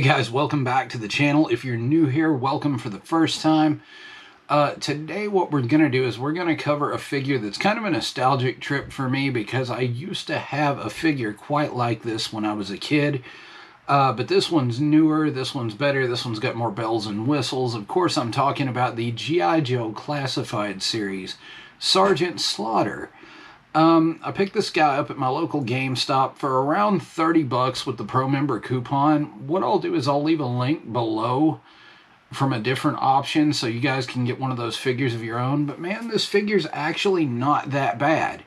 guys, welcome back to the channel. If you're new here, welcome for the first time. Today what we're going to do is we're going to cover a figure that's kind of a nostalgic trip for me because I used to have a figure quite like this when I was a kid. But this one's newer, this one's better, this one's got more bells and whistles. Of course, I'm talking about the G.I. Joe Classified series, Sgt Slaughter. I picked this guy up at my local GameStop for around 30 bucks with the Pro Member coupon. What I'll do is I'll leave a link below from a different option so you guys can get one of those figures of your own. But man, this figure's actually not that bad.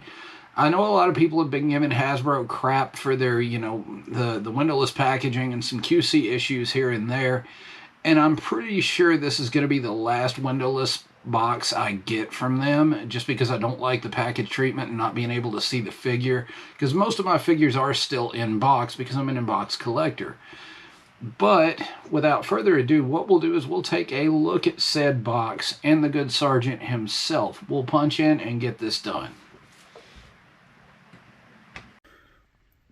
I know a lot of people have been giving Hasbro crap for their, the windowless packaging and some QC issues here and there. And I'm pretty sure this is going to be the last windowless box I get from them, just because I don't like the package treatment and not being able to see the figure, because most of my figures are still in box because I'm an in-box collector. But without further ado, what we'll do is we'll take a look at said box and the good Sergeant himself. We'll punch in and get this done.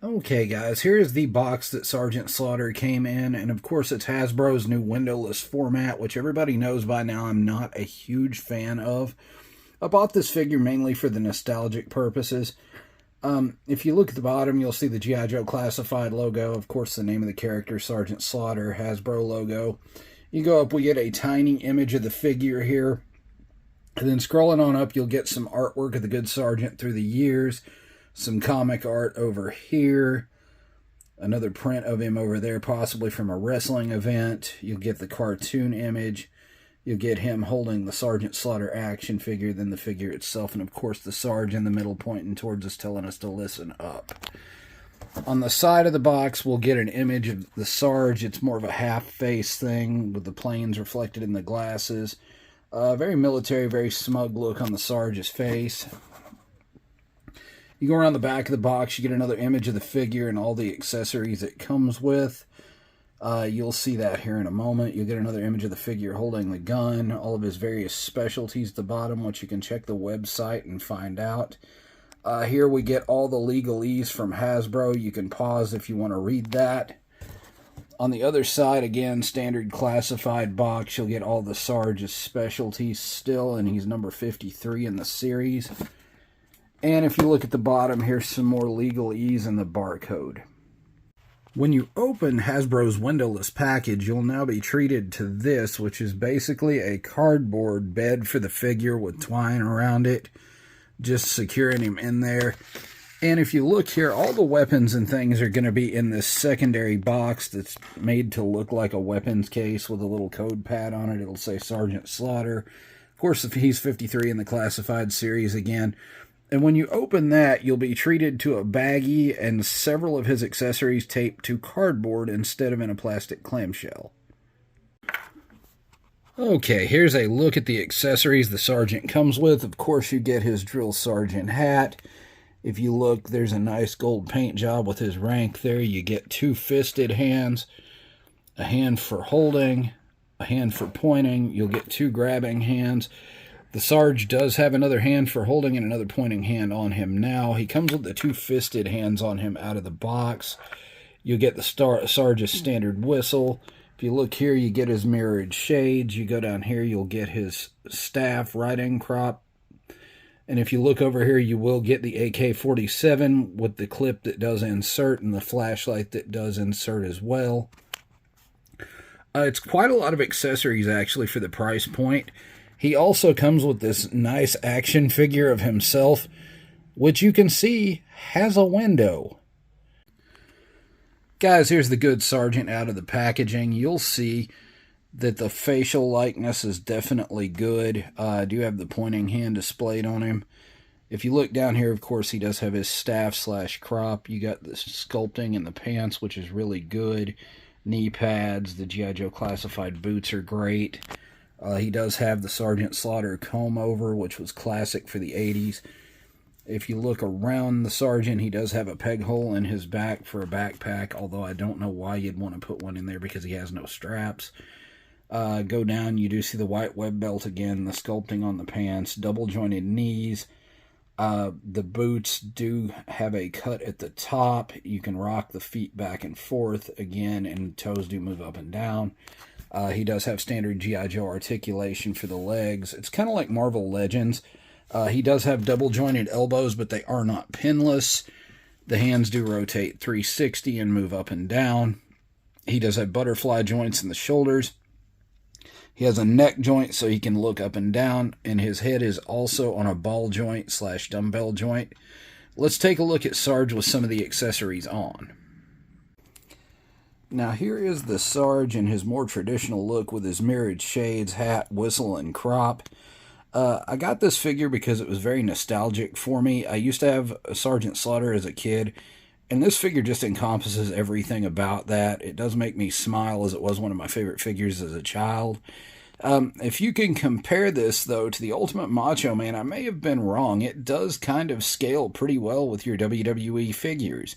Okay guys, here's the box that Sgt Slaughter came in, and of course it's Hasbro's new windowless format, which everybody knows by now I'm not a huge fan of. I bought this figure mainly for the nostalgic purposes. If you look at the bottom, you'll see the G.I. Joe Classified logo, of course the name of the character, Sgt Slaughter, Hasbro logo. You go up, we get a tiny image of the figure here, and then scrolling on up you'll get some artwork of the good Sergeant through the years. Some comic art over here, another print of him over there, possibly from a wrestling event. You'll get the cartoon image. You'll get him holding the Sgt Slaughter action figure, then the figure itself, and of course the Sarge in the middle pointing towards us, telling us to listen up. On the side of the box, we'll get an image of the Sarge. It's more of a half-face thing with the planes reflected in the glasses. Very military, very smug look on the Sarge's face. You go around the back of the box, you get another image of the figure and all the accessories it comes with. You'll see that here in a moment. You'll get another image of the figure holding the gun, all of his various specialties at the bottom, which you can check the website and find out. Here we get all the legalese from Hasbro. You can pause if you want to read that. On the other side, again, standard classified box, you'll get all the Sarge's specialties still, and he's number 53 in the series. And if you look at the bottom, here's some more legalese and the barcode. When you open Hasbro's windowless package, you'll now be treated to this, which is basically a cardboard bed for the figure with twine around it, just securing him in there. And if you look here, all the weapons and things are going to be in this secondary box that's made to look like a weapons case with a little code pad on it. It'll say Sgt Slaughter. Of course, if he's 53 in the classified series again. And when you open that, you'll be treated to a baggie and several of his accessories taped to cardboard instead of in a plastic clamshell. Okay, here's a look at the accessories the Sergeant comes with. Of course, you get his Drill Sergeant hat. If you look, there's a nice gold paint job with his rank there. You get two fisted hands, a hand for holding, a hand for pointing. You'll get two grabbing hands. The Sarge does have another hand for holding and another pointing hand on him now. He comes with the two fisted hands on him out of the box. You'll get the Sarge's standard whistle. If you look here, you get his mirrored shades. You go down here, you'll get his staff riding crop. And if you look over here, you will get the AK-47 with the clip that does insert and the flashlight that does insert as well. It's quite a lot of accessories, actually, for the price point. He also comes with this nice action figure of himself, which you can see has a window. Guys, here's the good Sergeant out of the packaging. You'll see that the facial likeness is definitely good. I do have the pointing hand displayed on him. If you look down here, of course, he does have his staff/crop. You got the sculpting in the pants, which is really good. Knee pads, the G.I. Joe Classified boots are great. He does have the Sgt Slaughter comb over, which was classic for the 80s. If you look around the Sergeant, he does have a peg hole in his back for a backpack, although I don't know why you'd want to put one in there because he has no straps. Go down, you do see the white web belt again, the sculpting on the pants, double jointed knees. The boots do have a cut at the top. You can rock the feet back and forth again, and toes do move up and down. He does have standard G.I. Joe articulation for the legs. It's kind of like Marvel Legends. He does have double jointed elbows, but they are not pinless. The hands do rotate 360 and move up and down. He does have butterfly joints in the shoulders. He has a neck joint so he can look up and down, and his head is also on a ball joint / dumbbell joint. Let's take a look at Sarge with some of the accessories on. Now here is the Sarge in his more traditional look with his mirrored shades, hat, whistle, and crop. I got this figure because it was very nostalgic for me. I used to have a Sgt Slaughter as a kid, and this figure just encompasses everything about that. It does make me smile, as it was one of my favorite figures as a child. If you can compare this, though, to the Ultimate Macho Man, I may have been wrong. It does kind of scale pretty well with your WWE figures.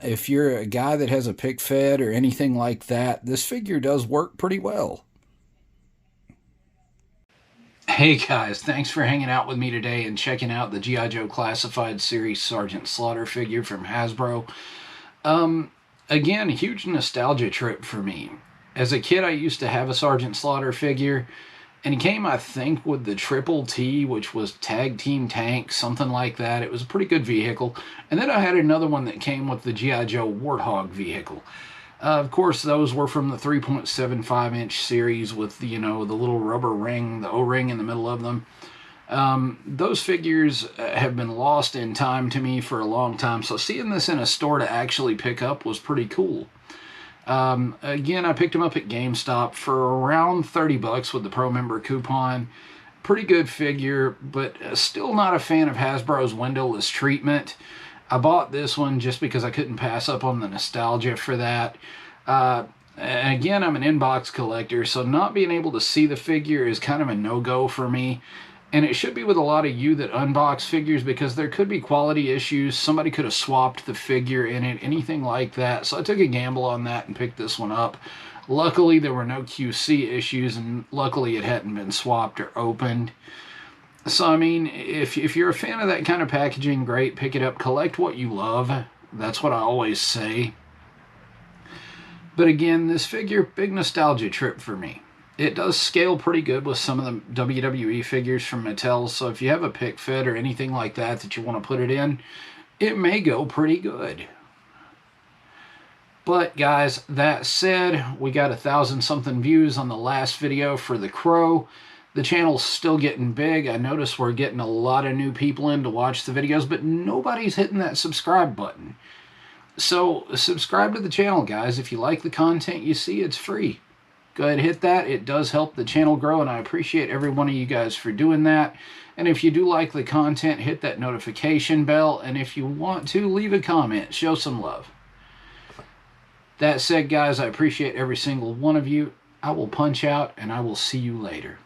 If you're a guy that has a pick fed or anything like that, this figure does work pretty well. Hey guys, thanks for hanging out with me today and checking out the G.I. Joe Classified Series Sgt Slaughter figure from Hasbro. Again, a huge nostalgia trip for me. As a kid, I used to have a Sgt Slaughter figure, and he came, I think, with the Triple T, which was Tag Team Tank, something like that. It was a pretty good vehicle. And then I had another one that came with the G.I. Joe Warthog vehicle. Of course, those were from the 3.75-inch series with, the little rubber ring, the O-ring in the middle of them. Those figures have been lost in time to me for a long time, so seeing this in a store to actually pick up was pretty cool. Again, I picked them up at GameStop for around 30 bucks with the Pro Member coupon. Pretty good figure, but still not a fan of Hasbro's windowless treatment. I bought this one just because I couldn't pass up on the nostalgia for that. Again, I'm an inbox collector, so not being able to see the figure is kind of a no-go for me. And it should be with a lot of you that unbox figures, because there could be quality issues. Somebody could have swapped the figure in it, anything like that. So I took a gamble on that and picked this one up. Luckily, there were no QC issues, and luckily it hadn't been swapped or opened. So, I mean, if you're a fan of that kind of packaging, great, pick it up. Collect what you love. That's what I always say. But again, this figure, big nostalgia trip for me. It does scale pretty good with some of the WWE figures from Mattel, so if you have a pick fit or anything like that you want to put it in, it may go pretty good. But guys, that said, we got 1,000-something views on the last video for the Crow. The channel's still getting big. I notice we're getting a lot of new people in to watch the videos, but nobody's hitting that subscribe button. So subscribe to the channel, guys. If you like the content you see, it's free. Go ahead and hit that. It does help the channel grow, and I appreciate every one of you guys for doing that. And if you do like the content, hit that notification bell. And if you want to, leave a comment. Show some love. That said, guys, I appreciate every single one of you. I will punch out, and I will see you later.